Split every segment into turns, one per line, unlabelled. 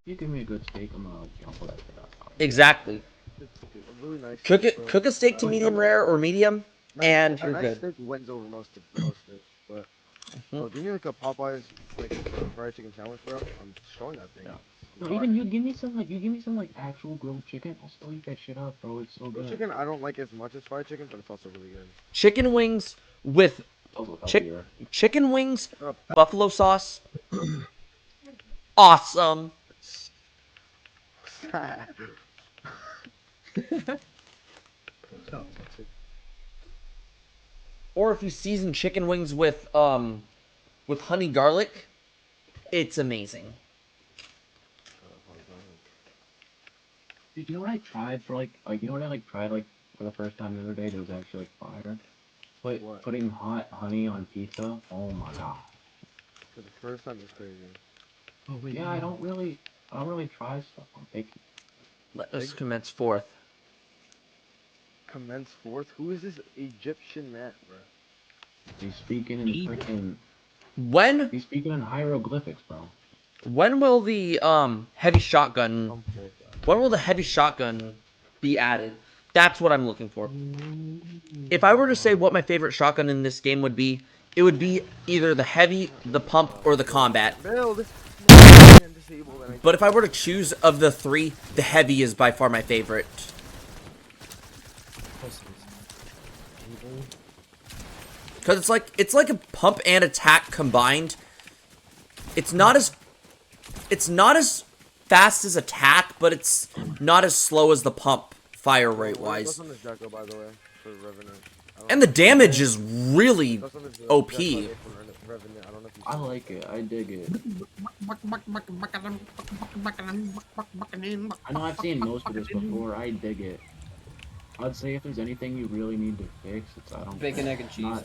You give me a good steak, I'm gonna jump that shit up.
Exactly.
A really nice
Cook
steak,
it.
bro.
Cook a steak to medium rare or medium, and
A
you're
nice
good.
steak wins over most of it. But bro, give me like a Popeyes like fried chicken sandwich, bro. I'm destroying that thing.
Yeah.
I'm
No,
sorry.
even you give me some like actual grilled chicken, I'll still eat that shit up, bro. It's so
Grilled
good.
chicken I don't like as much as fried chicken, but it's also really good.
Chicken wings with
Also
chick
healthier.
chicken wings,
Uh,
buffalo sauce. Awesome. Or if you season chicken wings with honey garlic, it's amazing.
Dude, you know what I tried for you know what I tried for the first time the other day that was actually like fire?
What?
Putting hot honey on pizza. Oh my god.
For the first time it's crazy.
Oh wait. Yeah, I don't really try stuff on bacon.
Let us commence forth.
Commence forth? Who is this Egyptian man, bro?
He's speaking in freaking.
When
He's speaking in hieroglyphics, bro.
when will the heavy shotgun?
Come forth,
When will the heavy shotgun be added? That's what I'm looking for. If I were to say what my favorite shotgun in this game would be, it would be either the heavy, the pump, or the combat.
Bill, this man disabled and I
But if I were to choose of the three, the heavy is by far my favorite. Cause it's like a pump and attack combined. It's not as fast as attack, but it's not as slow as the pump fire rate wise.
What's on this Jacko, by the way, for Revenant?
And the damage is really
What's on this
OP.
Jacko for Revenant? I don't know if you
I like it. I dig it. I know I've seen most of this before. I dig it. I'd say if there's anything you really need to fix, it's I don't.
Bacon, egg, and cheese.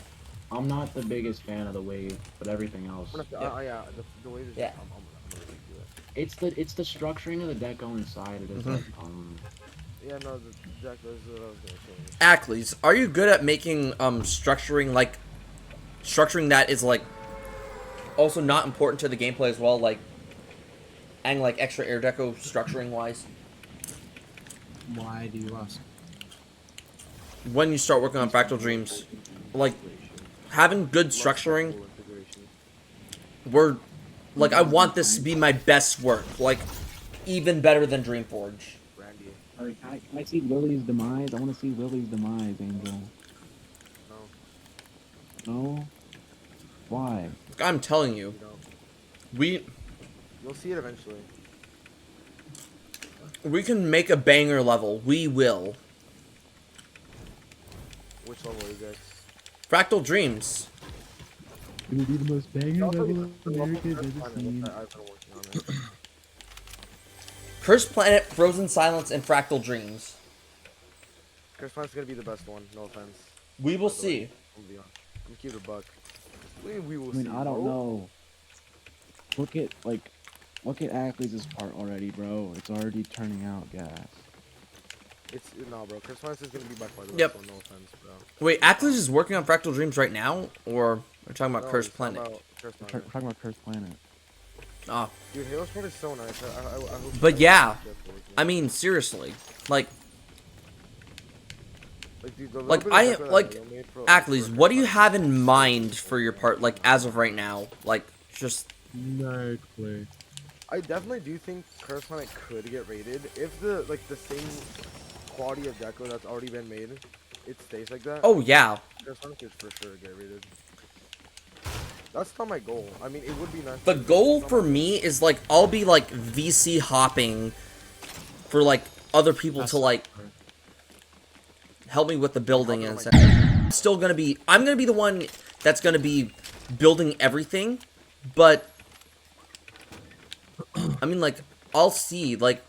I'm not the biggest fan of the wave, but everything else.
yeah, the way this
Yeah.
I'm gonna redo it.
It's the structuring of the deco inside. It is like
Yeah, no, the Jacko is what I was gonna say.
Ackley's, are you good at making structuring that is like also not important to the gameplay as well, like adding like extra air deco structuring wise?
Why do you ask?
When you start working on Fractal Dreams, like having good structuring, I want this to be my best work, like even better than Dreamforge.
Can I see Lily's demise? I want to see Lily's demise, Angel.
No.
No? Why?
I'm telling you,
You'll see it eventually.
we can make a banger level. We will.
Which level are you guys?
Fractal Dreams.
It would be the most banger
Also,
level
the level
America's
first
ever
time
seen.
I've been working on it.
Cursed Planet, Frozen Silence, and Fractal Dreams.
Chris Plan's gonna be the best one, no offense.
We will
By the way,
see.
I'm gonna be honest. I'm gonna keep it a buck. We will
I mean,
see.
I don't
bro.
know. Look at Ackley's part already, bro. It's already turning out gas.
No, bro. Chris Plan's is gonna be by far the best
Yep.
one, no offense, bro.
Wait, Ackley's is working on Fractal Dreams right now, or we're talking about
No,
Cursed
he's talking
Planet?
about Cursed
We're
Planet.
talking about Cursed Planet.
Ah,
Dude, Halo Sport is so nice. I hope
But
you guys
yeah,
like it.
I mean seriously, like
Dude, the little
like
bit of
I
effort that
like
Halo made for
Ackley's. What do you
Cursed
have in mind for your part, like as of right now? Like just
Exactly.
I definitely do think Cursed Planet could get rated if the same quality of deco that's already been made, it stays like that.
oh yeah,
Cursed Planet could for sure get rated. That's not my goal. I mean, it would be nice.
the
to-
goal
it's not
for
my
me is like I'll be like VC hopping for like other people to like help me with the building and stuff. I'm gonna be the one that's gonna be building everything, but I mean like I'll see like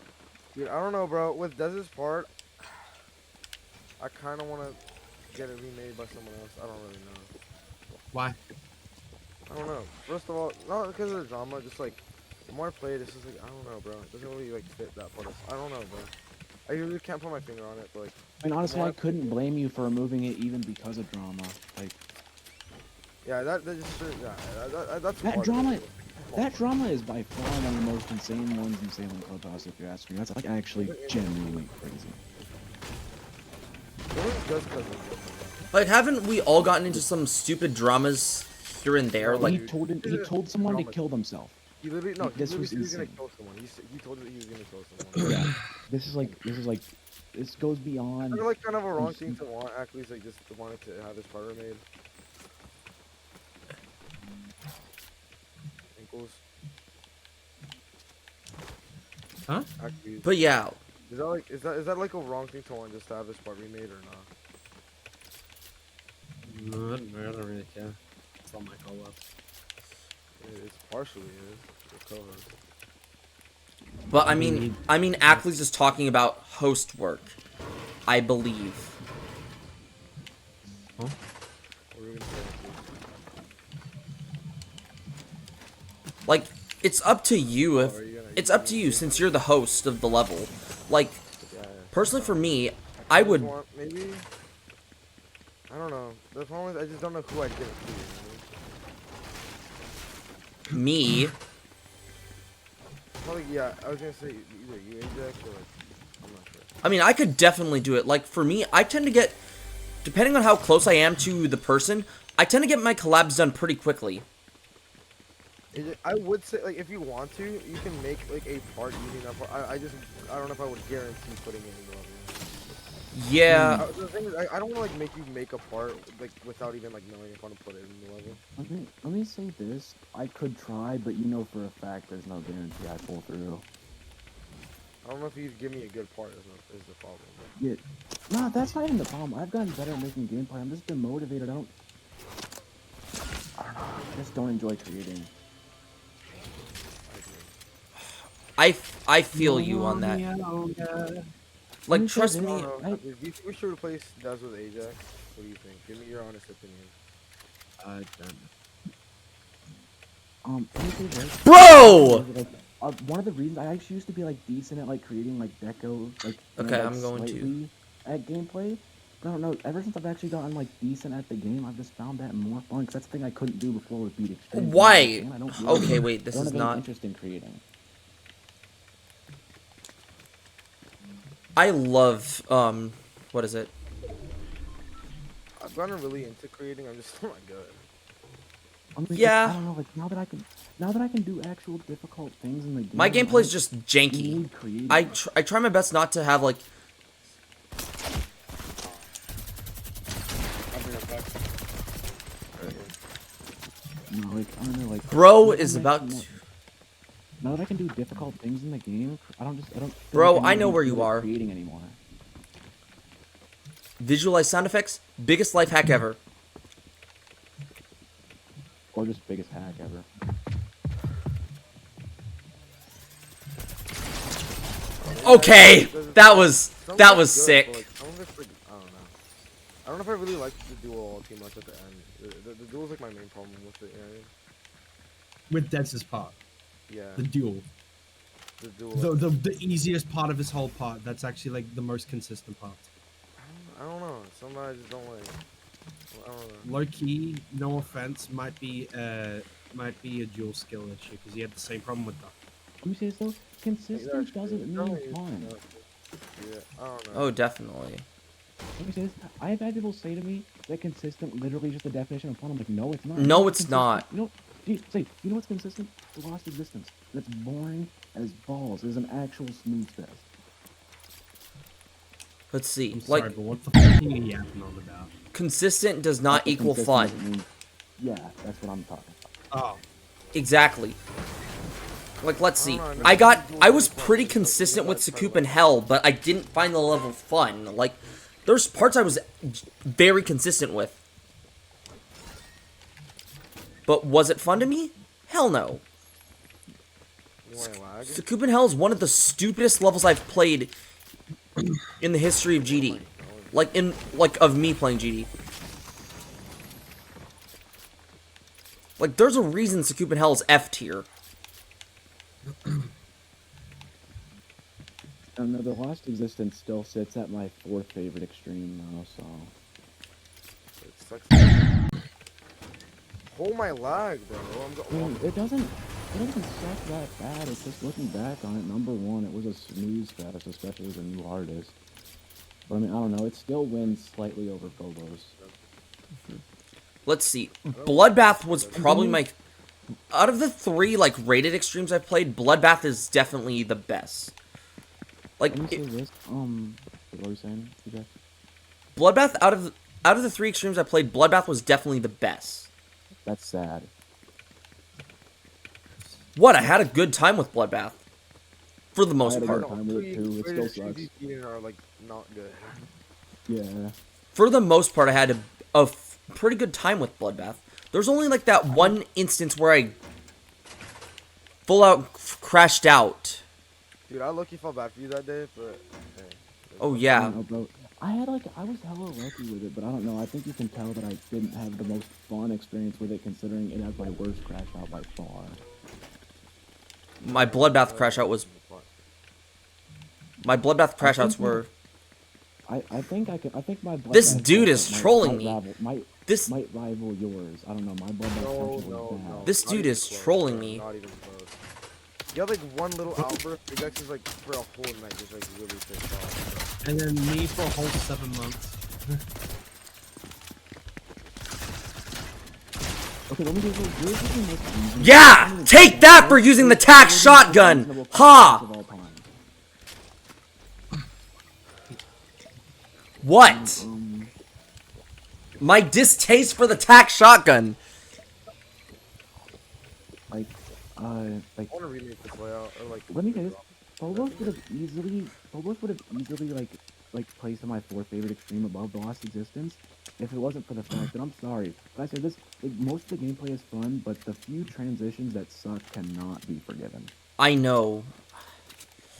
Dude, I don't know, bro. With Desert's part, I kind of want to get it remade by someone else. I don't really know.
Why?
I don't know. First of all, not because of the drama, just like the more I play it, it's just like I don't know, bro. It doesn't really like fit that part. I don't know, bro. I really can't put my finger on it, but like.
I mean, honestly,
the more
I couldn't blame you for removing it even because of drama. Like
Yeah, that is true. Yeah, that's
that
part
drama,
of it.
That drama is by far one of the most insane ones in Salem Clubhouse, if you ask me. That's like actually genuinely crazy.
It was just because of
Like, haven't we all gotten into some stupid dramas here and there?
No,
Like,
He told someone to kill themselves.
He literally, no, he
This
literally
was
said he was gonna
insane.
kill someone. He told that he was gonna kill someone.
Yeah. This goes beyond.
Kind of like a wrong thing to want. Actually, like just wanted to have his part made. Ankles.
Huh?
Actually,
but yeah,
is that like a wrong thing to want just to have his part remade or not?
No, I don't really care. It's all my co-op.
It's partially is the co-host.
but I mean, Ackley's just talking about host work, I believe.
What were we gonna say?
Like, it's up to you if
Are you gonna-
it's up to you since you're the host of the level. Like,
Yeah.
personally for me,
I
I
just
would
want, maybe. I don't know. The problem is I just don't know who I'd give it to. You know what
me.
Probably, yeah, I was gonna say either you, Ajax, or like, I'm not sure.
I mean, I could definitely do it. Like, for me, I tend to get, depending on how close I am to the person, I tend to get my collabs done pretty quickly.
I would say, like, if you want to, you can make, like, a part using that part. I don't know if I would guarantee putting it in the level.
Yeah.
The thing is, I don't want to, like, make you make a part, like, without even, like, knowing if I want to put it in the level.
Let me say this. I could try, but you know for a fact there's no guarantee I pull through.
I don't know if you'd give me a good part is the problem.
Yeah. No, that's not even the problem. I've gotten better at making gameplay. I'm just demotivated. I don't know. I just don't enjoy creating.
I feel you on that. Like, trust me.
I don't know. Do you think we should replace Dez with Ajax? What do you think? Give me your honest opinion.
I don't
Let me say this.
Bro!
Like, one of the reasons I actually used to be like decent at like creating like deco, like
Okay,
like,
I'm going to.
slightly at gameplay. I don't know. Ever since I've actually gotten like decent at the game, I've just found that more fun. Cause that's the thing I couldn't do before with Beat Extreme.
Why?
I don't
Okay, wait, this
I don't
is
have any
not.
interest in creating.
I love, what is it?
I've gotten really into creating. I'm just not good.
I mean,
Yeah.
I don't know. Like now that I can do actual difficult things in the game.
My gameplay is just
you
janky.
need creating.
I try my best not to have, like,
No, like I don't know. Like
bro
now that
is
I'm
about
actually
to.
Now that I can do difficult things in the game, I don't feel
Bro,
like
I know
need
where
to
you
do
are.
creating anymore.
Visualize sound effects, biggest life hack ever.
Or just biggest hack ever.
Okay, that was
Some
that
of
was
it's good,
sick.
but, like, some of it's, like, I don't know. I don't know if I really like the duel all too much at the end. The duel's like my main problem with it. You know what I mean?
With Dex's part,
Yeah.
the duel,
The duel.
the easiest part of his whole part. That's actually like the most consistent part.
I don't know. Some I just don't like. I don't know.
Low key, no offense, might be a dual skill issue because he had the same problem with that.
Let me say this though, consistent doesn't mean fun.
Yeah, I don't know.
Oh, definitely.
Let me say this, I have had people say to me that consistent literally just the definition of fun. I'm like, no, it's not.
No, it's
consistent.
not.
You know, you know what's consistent? The Lost Existence. That's boring as balls. It is an actual snooze fest.
Let's see.
I'm sorry,
Like,
but what the fuck are you yapping on about?
consistent does not
That's what
equal
consistent
fun.
means. Yeah, that's what I'm talking about.
Oh,
Exactly. Like, let's see.
I don't know,
I was pretty consistent with Sakup and Hell, but I didn't find the level fun. Like, there's parts I was very consistent with. But was it fun to me? Hell no.
You want to lag?
Sakup and Hell is one of the stupidest levels I've played in the history of GD. Like, of me playing GD. Like, there's a reason Sakup and Hell is F tier.
No, the Lost Existence still sits at my 4th favorite extreme though, so.
It sucks. Hold my lag, bro.
I mean, it doesn't. It doesn't suck that bad. It's just looking back on it. Number one, it was a snooze status, especially as a new artist. But I mean, I don't know. It still wins slightly over Phobos.
Let's see. Bloodbath was probably my... Out of the 3, like, rated extremes I've played, Bloodbath is definitely the best. Like,
Let me say this. What were you saying, TJ?
Bloodbath, out of the 3 extremes I played, Bloodbath was definitely the best.
That's sad.
What? I had a good time with Bloodbath. For the most
I had a
part.
good time with it too. It still
Rated
sucks.
extremes are like not good.
Yeah.
For the most part, I had a pretty good time with Bloodbath. There's only like that one instance where I full out crashed out.
Dude, I lucky felt bad for you that day, but hey,
Oh
I
yeah.
don't know, bro. I was hella lucky with it, but I don't know. I think you can tell that I didn't have the most fun experience with it, considering it has my worst crash out by far.
My Bloodbath crash out was... My Bloodbath crash outs were...
I think my
This
Bloodbath
dude
crash
is
out might
trolling me. This
might rival yours. I don't know. My Bloodbath crash out was bad.
This
not
dude
even
is
close,
trolling
bro,
me.
Not even close. You have like one little outburst, Big X is like for a whole night just like really pissed off.
And then me for a whole 7 months.
Okay, let me do this. Yours is the most easy.
Yeah! Take that for using the tac shotgun! Ha! What? My distaste for the tac shotgun.
Like,
I want to remake this layout or like.
let me say this. Phobos would have easily like placed in my 4th favorite extreme above the Lost Existence if it wasn't for the fact that I'm sorry, but I said this. Like, most of the gameplay is fun, but the few transitions that suck cannot be forgiven.
I know.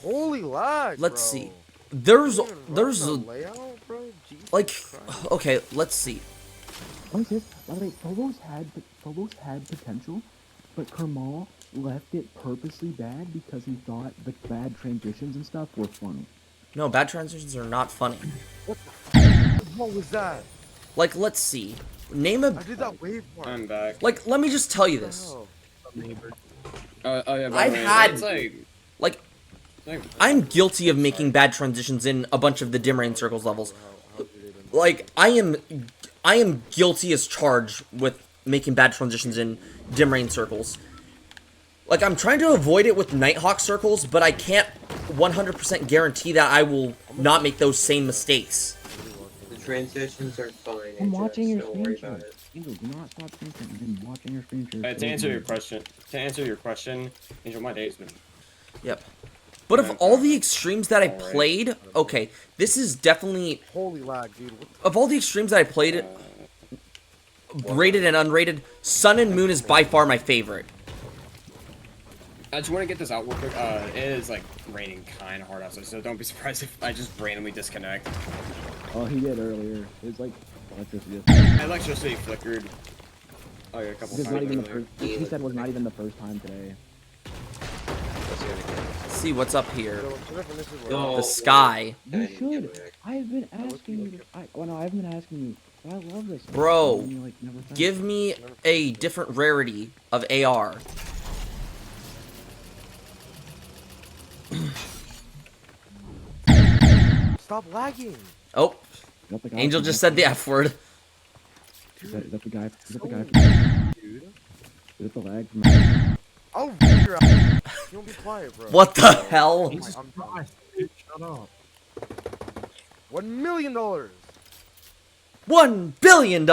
Holy lag!
Let's
bro.
see. There's
You even run the
a
layout, bro. Jesus
like
Christ.
okay, let's see.
Let me say this. By the way, Phobos had potential, but Kermal left it purposely bad because he thought the bad transitions and stuff were funny.
No, bad transitions are not funny.
What was that?
Like, let's see. Name a
I did that wave part.
I'm back.
like. Let me just tell you this.
Oh,
Neighbor.
Oh yeah, by
I've
the way,
had-
it's
Like,
like
I'm guilty of making bad transitions in a bunch of the dim rain circles levels.
how did it end?
Like, I am guilty as charged with making bad transitions in dim rain circles. Like, I'm trying to avoid it with Nighthawk circles, but I can't 100% guarantee that I will not make those same mistakes.
The transitions are fine.
I'm
Ajax,
watching your
don't
screen
worry
share.
about it.
Angel, do not stop screen sharing. I've been watching your screen share.
to answer your question, Angel, my day's been.
Yep. But of all the extremes that I played, okay, this is definitely...
Holy lag, dude. What
Of all the extremes that I played, rated and unrated, Sun and Moon is by far my favorite.
I just want to get this out real quick. It is like raining kind of hard outside, so don't be surprised if I just randomly disconnect.
Oh, he did earlier. It was like electricity.
Electricity flickered. Oh yeah, a couple
This is
times
not even the
earlier.
first. He said was not even the first time today.
Let's see what's up here.
So, what if this is
No.
layout?
The sky.
You should. I've been asking you. I haven't been asking you. But I love this.
Bro,
And you, like, never said.
Give me a different rarity of AR.
Stop lagging.
Oh,
Is that the guy
Angel
from
just
Netflix?
said the F word.
Is that the guy? Is that the guy?
Dude.
Is it the lag from?
Oh, you're out. You don't be quiet, bro.
What the hell?
Jesus
I'm-
Christ, dude, shut up.
$1 million.
$1 billion.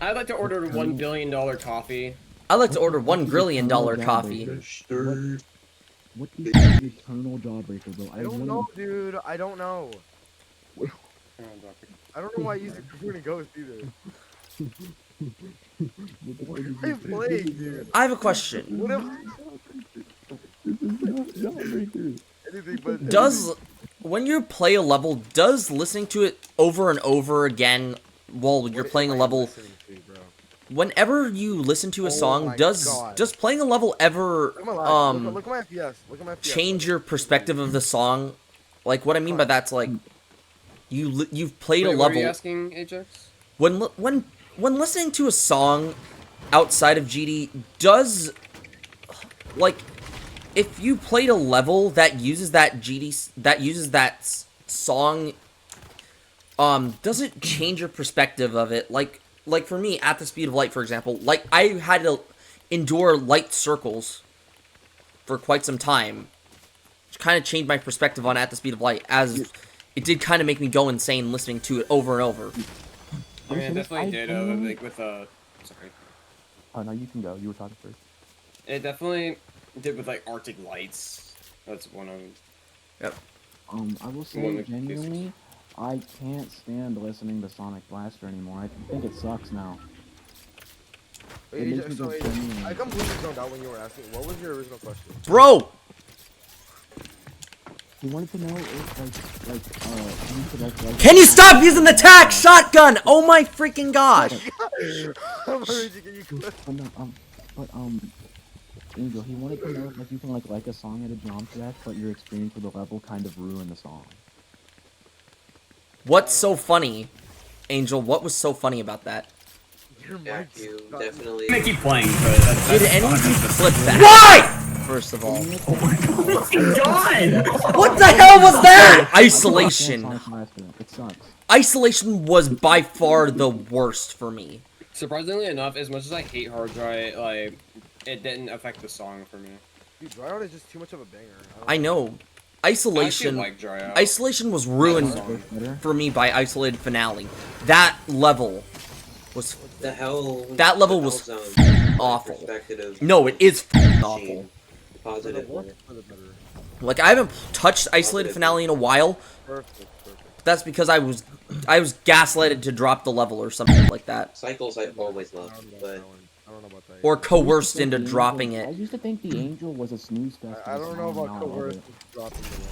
I'd like to order $1 billion coffee.
I'd like to order $1 grillion coffee.
What is the eternal jawbreaker, bro?
I don't know, dude. I don't know.
Oh,
I don't know why he's doing a ghost either. What are you playing, dude?
I have a question.
What if
Jawbreaker.
anything but
Does, when you play a level, does listening to it over and over again while you're playing a level, whenever you listen to a
Oh
song,
my
does
God.
playing a level ever
Look at my lag. Look at my FPS. Look at my FPS.
change your perspective of the song? Like, what I mean by that's like you've played a
Wait, what are you
level
asking, Ajax?
when when listening to a song outside of GD, does, like, if you played a level that uses that song, does it change your perspective of it? Like for me, At the Speed of Light, for example, like, I had to endure light circles for quite some time, which kind of changed my perspective on At the Speed of Light, as it did kind of make me go insane listening to it over and over.
I mean, it definitely did, like, with, sorry.
Oh, no, you can go. You were talking first.
It definitely did with, like, Arctic Lights. That's one of them.
Yep.
I will
One
say,
of the
genuinely, I can't stand listening to Sonic Blaster anymore. I think it sucks now.
Wait,
It makes me
so
go genuinely-
I completely zoned out when you were asking. What was your original question?
Bro!
He wanted to know if, you could, like...
Can you stop using the tack shotgun? Oh my freaking gosh!
MaruiG, can you quit?
Angel, he wanted to know if, like, you can, like a song at a jump track, but your experience with the level kind of ruined the song.
What's so funny? Angel, what was so funny about that?
Your
Yeah,
mic's
you
not-
definitely.
I'm gonna keep playing, but that's
Did any of you flip that? Why? First of all.
God!
What the hell was that? Isolation.
Sonic Blaster. It sucks.
Isolation was by far the worst for me.
Surprisingly enough, as much as I hate Hard Dry, like, it didn't affect the song for me.
Dude, Dry Out is just too much of a banger.
I know.
I
Isolation.
actually like Dry Out.
Isolation was ruined
Song.
for me by Isolated Finale. That level was
The hell.
That level
the
was
hell zone,
awful.
perspective of
no, it is awful.
machine, Positively.
For the better.
Like, I haven't touched Isolated Finale in a while.
Perfect.
That's because I was gaslighted to drop the level or something like that,
Cycles I've always loved, but
I don't know about that.
or
yet.
coerced
I used to
into
think the
dropping
Angel- I
it.
used to think the Angel was a snooze fest.
I don't know
song,
about
now I love
coerced
it.
dropping the level.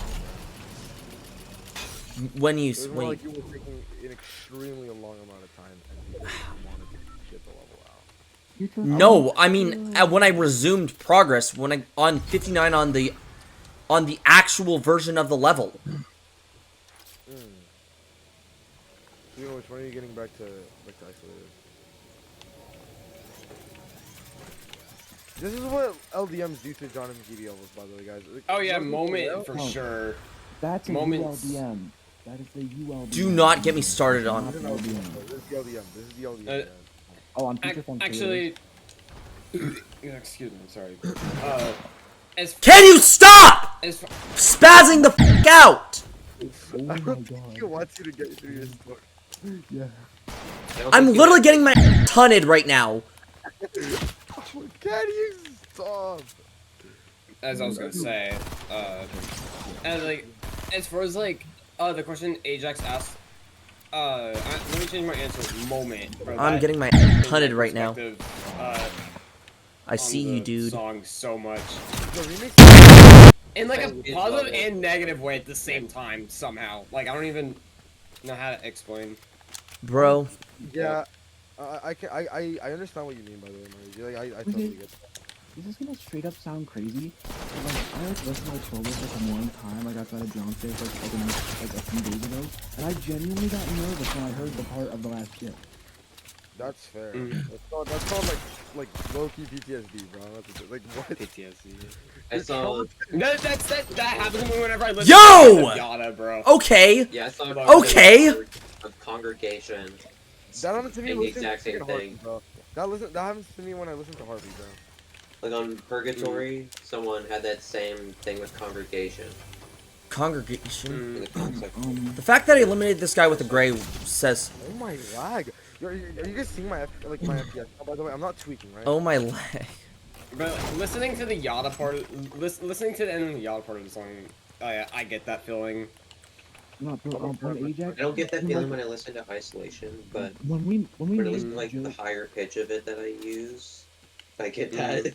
When you
It was more
when
like you were taking an extremely long amount of time and you wanted to get the level out.
You're trying-
no, I mean when I resumed progress when I on 59 on the actual version of the level.
You know, which one are you getting back to Isolated? This is what LDMs do to John and GD levels, by the way, guys. Like,
Oh yeah,
some people
moment
will-
for
Oh.
sure.
That's a
Moments.
ULDM. That is the ULDM.
Do not get me started
This
on.
is an LDM. This is the LDM. This is the LDM.
Uh,
guys.
Oh, on feature phone.
Actually, excuse me, sorry. As
Can you stop
as
spazzing the f out?
Oh my
I don't think
god.
he wants you to get through your story.
Yeah.
I don't
I'm
think you
literally
like-
getting my tunned right now.
Can you stop?
as I was gonna say, and like, as far as like, the question Ajax asked, let me change my answer. Moment. For
I'm
that,
getting my
in
tunned right now.
perspective,
I
on
see
the
you, dude.
Song so much,
The remix.
in like a
It's
positive
lovely.
and negative way at the same time. Somehow, like I don't even know how to explain.
Bro,
Yeah. I understand what you mean, by the way, Mario. Like, I totally get that.
This is gonna straight up sound crazy. But, like, I listened to my playlist like one time. I got that at John Face like a few days ago, and I genuinely got nervous when I heard the part of the last ship.
That's fair.
Mm.
That's called like low key PTSD, bro. That's like what?
PTSD.
I saw.
That happens to me whenever I listen
Yo!
to Yada, bro.
Okay.
Yeah, I saw.
Okay.
A congregation.
That happens to me
saying the
listening
exact
to
same
freaking Harvey,
thing.
bro. That happens to me when I listen to Harvey, bro.
Like on Purgatory, someone had that same thing with congregation.
Congregation.
In the comments section.
The fact that I eliminated this guy with the gray says,
Oh my lag. Are you guys seeing my my FPS? Oh, by the way, I'm not tweaking, right?
oh my leg.
But listening to the Yada part, listening to the end of the Yada part of the song, I get that feeling.
No, bro, on Ajax.
I don't get that feeling when I listen to Isolation, but
when we
when I
made
listen to like the
joke,
higher pitch of it that I use, I get that.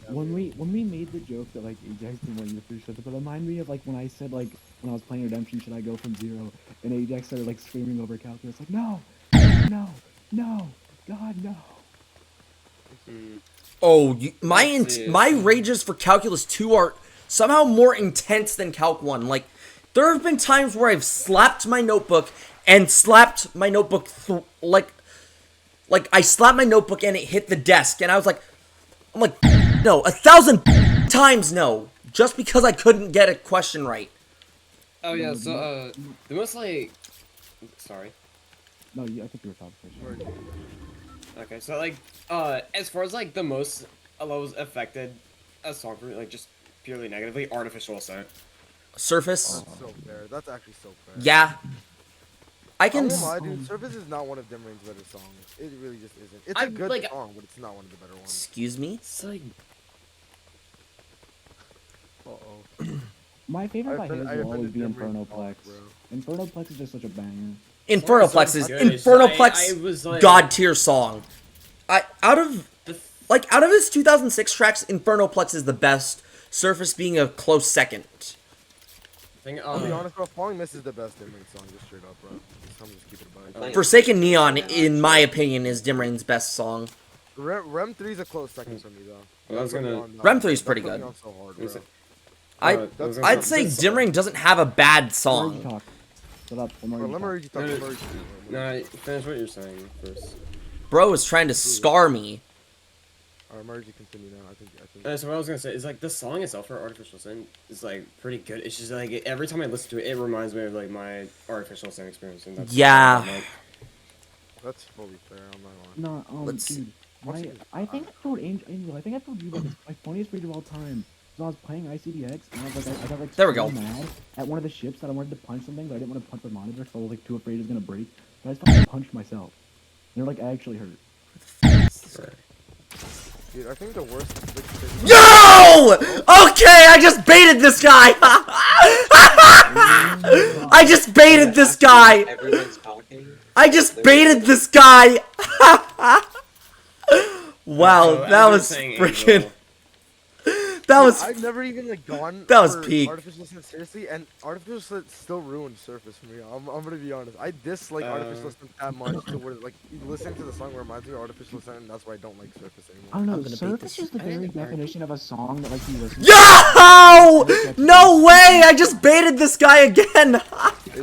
when we made the joke that like Ajax didn't want you to finish it, but it reminded me of like when I said like when I was playing Redemption, should I go from 0? And Ajax started like screaming over calculus like no, God no.
Oh,
Let's see.
my rages for Calculus 2 are somehow more intense than Calc 1. Like, there have been times where I've slapped my notebook and slapped my notebook like Like, I slapped my notebook and it hit the desk, and I'm like, no, 1,000 times no, just because I couldn't get a question right.
Oh yeah, so the most like, sorry.
No, I think you were talking first.
Okay, so like, as far as like the most was affected a song for me, like just purely negatively, artificial ascent.
Surface,
That's so fair. That's actually so fair.
yeah. I
I
can.
won't lie, dude. Surface is not one of Dimrain's better songs. It really just isn't. It's a
I-
good
like-
song, but it's not one of the better ones.
Excuse me.
It's like,
My favorite by his
I
will always
offended
be
Dimrain
Infernoplex.
bro.
Infernoplex is just such a banger.
Infernoplex is
Good. I
Infernoplex
was like,
god tier song. Out of his 2006 tracks, Infernoplex is the best. Surface being a close second.
Thing,
I'll be honest, bro. Falling Mist is the best Dimrain song, just straight up, bro. I'm just keep it a bite.
Forsaken Neon, in my opinion, is Dimrain's best song.
Rem 3 is a close second for me, though.
Well, I was gonna-
Rem 3 is pretty
That put
good.
me on so hard, bro.
I'd say Dimrain doesn't have a bad
Let
song.
talk. Shut up. Let
Bro,
me
let
talk.
me talk.
No,
Let
no,
me
No, finish what you're saying first.
Bro is trying to scar me.
Alright, Mergy, continue now. I think.
So what I was gonna say is like the song itself for Artificial Sin is like pretty good. It's just like every time I listen to it, it reminds me of like my Artificial Sin experience. And that's
Yeah.
like,
That's fully fair. I'm not lying.
No,
Let's-
dude. I think I told Angel. I think I told you about this. My funniest rage of all time. So I was playing ICDX, and I got like
There we
so
go.
mad at one of the ships that I wanted to punch something, but I didn't want to punch the monitor, so I was like too afraid it was gonna break. But I just fucking punched myself. And they're like actually hurt.
Dude, I think the worst.
Yo! Okay, I just baited this guy. I just baited this guy.
Everyone's talking.
I just baited this guy. Wow,
So,
that
as you're
was
saying,
freaking.
Angel,
That was.
I've never even like gone.
That was
for
peak.
Artificial Sin seriously, and Artificial Sin still ruined Surface for me. I'm gonna be honest. I dislike Artificial Sin that much to where like listening to the song reminds me of Artificial Sin, and that's why I don't like Surface anymore.
I don't know.
I'm gonna beat
Surface
this-
is the very definition of a song that like you listen.
Yo! No way! I just baited this guy again.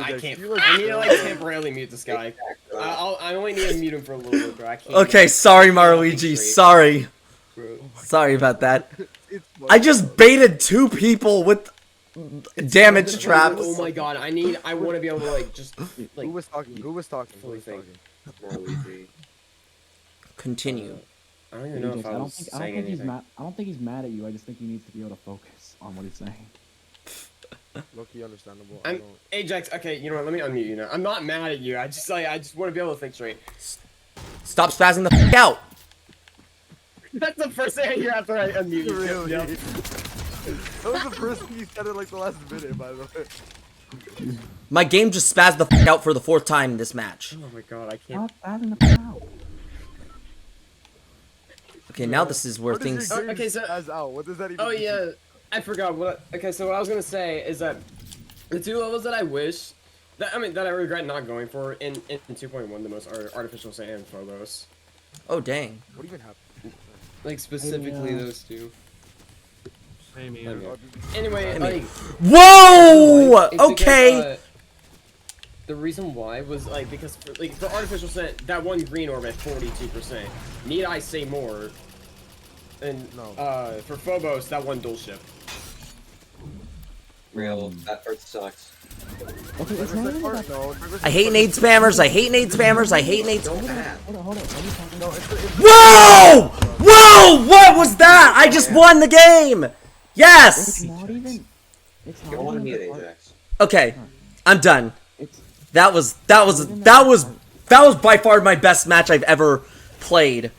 I can't. I need to like temporarily mute this guy. I only need to mute him for a little bit, bro. I can't.
Okay, sorry, MaruiG. Sorry.
Bro.
Sorry about that.
It's
I just baited two people with damage traps.
Oh my god! I want to be able to like just like.
Who was talking? Who was talking? Who
Fully
was
think.
talking?
Luigi.
Continue.
I don't even know
Ajax,
if
I
I
don't
was
think
saying
he's
anything.
mad. I don't think he's mad at you. I just think he needs to be able to focus on what he's saying.
Low-key understandable.
I'm Ajax. Okay, you know what? Let me unmute you now. I'm not mad at you. I just want to be able to think straight.
Stop spazzing the f out.
That's the first thing I hear after I unmute you.
Really?
Yep.
That was the first thing you said in like the last minute, by the way.
My game just spazzed the f out for the 4th time in this match.
Oh my god! I can't.
Stop spazzing the out.
Okay, now this is where
What does
things.
your game
Okay, so-
spaz out? What does that even
Oh
mean?
yeah, I forgot what. Okay, so what I was gonna say is that the two levels that I wish, that I regret not going for in 2.1 the most are Artificial Sand and Phobos.
Oh dang.
What even happened?
Like specifically
yeah.
those two.
Same here.
Anyway, like.
Whoa!
It's because,
Okay.
the reason why was like because for Artificial Scent, that one green orb at 42%. Need I say more? And
No.
for Phobos, that one dual ship.
Real. That part sucks.
Okay, it's not even about.
I hate nade spammers. I hate nade spammers. I hate nade.
Don't bad.
Hold on. What are you talking
No,
about?
it's
Whoa! Whoa! What was that? I just won the game.
It's
Yes.
not even. It's not
Go on
even
mute,
the part-
Ajax.
Okay, I'm done.
It's
That was by far my best match I've ever played.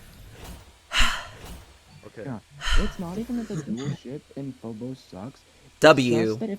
okay.
yeah. It's not even that the dual ship in Phobos sucks. It's
W.
just that